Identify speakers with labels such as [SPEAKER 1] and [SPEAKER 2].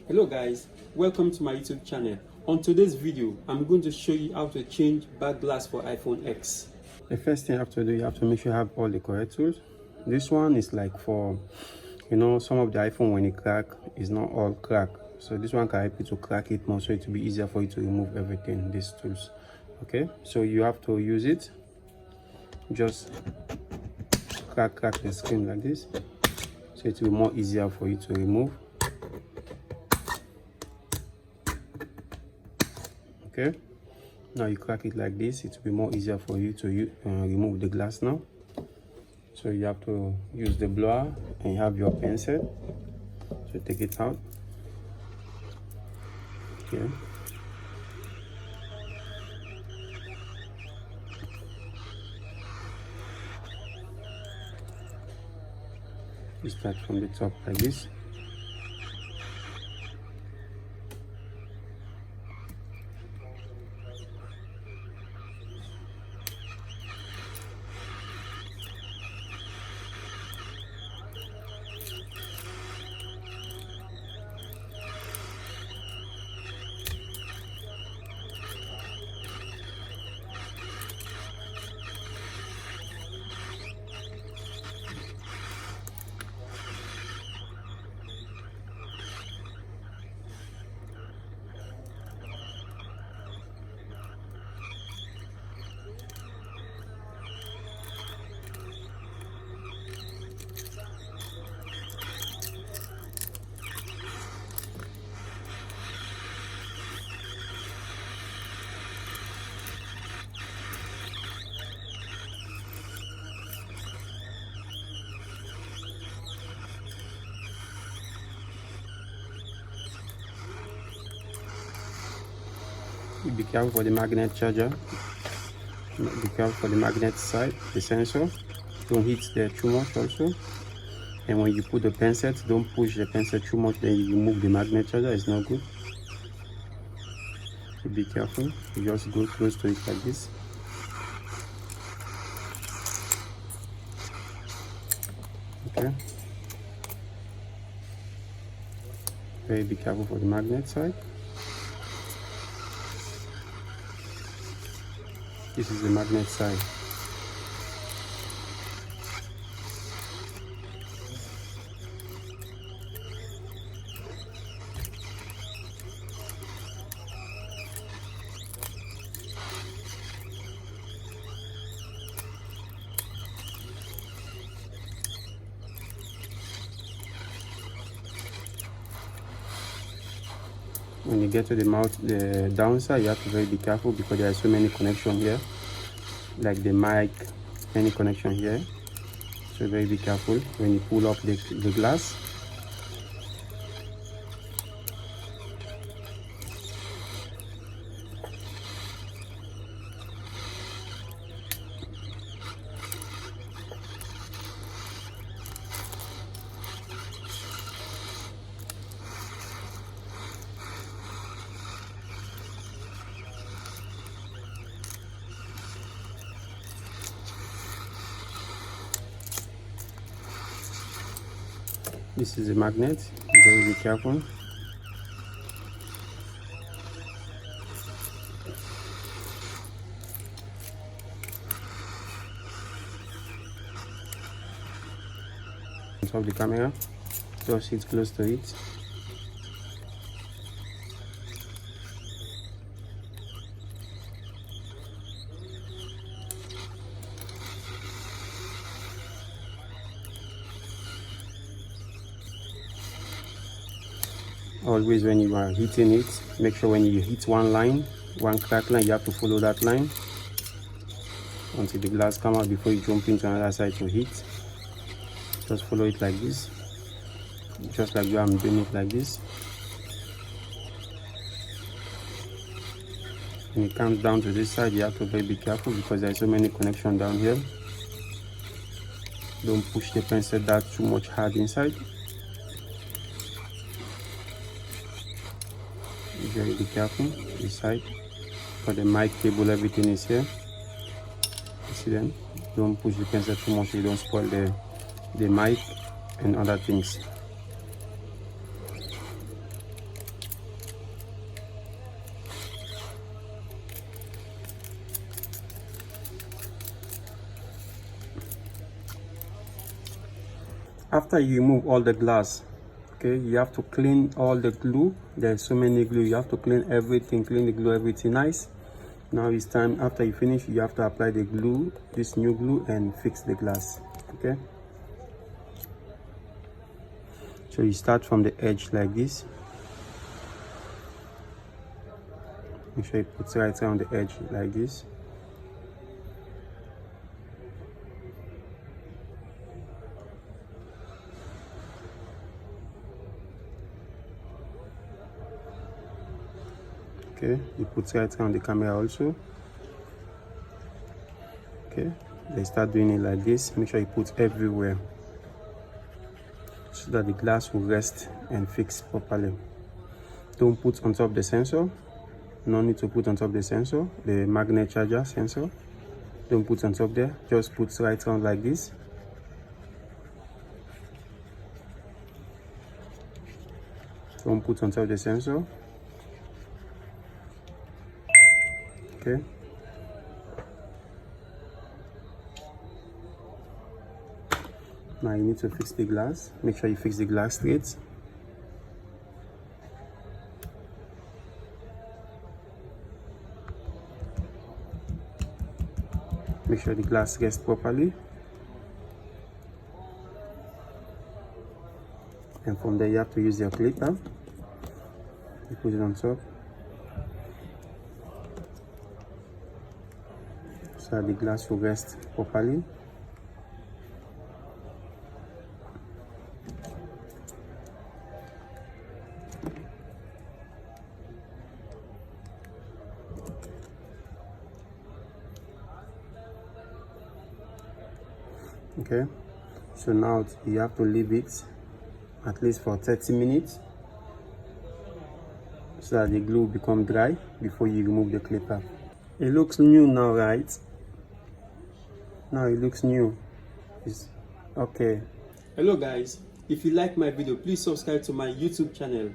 [SPEAKER 1] Hello guys, welcome to my YouTube channel. On today's video, I'm going to show you how to change back glass for iPhone X. The first thing you have to do, you have to make sure you have all the correct tools. This one is like for, some of the iPhone when it crack, is not all crack. So this one can help you to crack it more, so it will be easier for you to remove everything, these tools. Okay, so you have to use it. Just crack the screen like this, so it will be more easier for you to remove. Okay, now you crack it like this, it will be more easier for you to remove the glass now. So you have to use the blower and you have your pencil, so take it out. Okay, you start from the top like this. Be careful for the magnet charger. Be careful for the magnet side, the sensor. Don't hit there too much also. And when you put the pencil, don't push the pencil too much, then you remove the magnet charger. It's not good. So be careful. You just go close to it like this. Okay. Very be careful for the magnet side. This is the magnet side. When you get to the downside, you have to be careful because there are so many connections here, like the mic, any connection here. So be careful when you pull up the glass. This is a magnet, be careful. On top of the camera, just sit close to it. Always when you are hitting it, make sure when you hit one line, one crack line, you have to follow that line until the glass come out before you jump into another side to hit. Just follow it like this, just like I'm doing it like this. When it comes down to this side, you have to be careful because there are so many connections down here. Don't push the pencil that too much hard inside. Very be careful this side, for the mic cable, everything is here. You see them? Don't push the pencil too much, you don't spoil the mic and other things. After you remove all the glass, okay, you have to clean all the glue. There's so many glue, you have to clean everything, clean the glue, everything nice. Now it's time, after you finish, you have to apply the glue, this new glue, and fix the glass. Okay, so you start from the edge like this. Make sure you put it right around the edge like this. Okay, you put right around the camera also. Okay, they start doing it like this. Make sure you put everywhere so that the glass will rest and fix properly. Don't put on top the sensor. No need to put on top the sensor, the magnet charger sensor. Don't put on top there. Just put right around like this. Don't put on top the sensor. Okay. Now you need to fix the glass. Make sure you fix the glass straight. Make sure the glass rests properly. And from there you have to use your clipper. You put it on top. So the glass will rest properly. Okay, so now you have to leave it at least for 30 minutes so that the glue will become dry before you remove the clipper. It looks new now, right? Now it looks new. It's okay. Hello guys, if you like my video, please subscribe to my YouTube channel.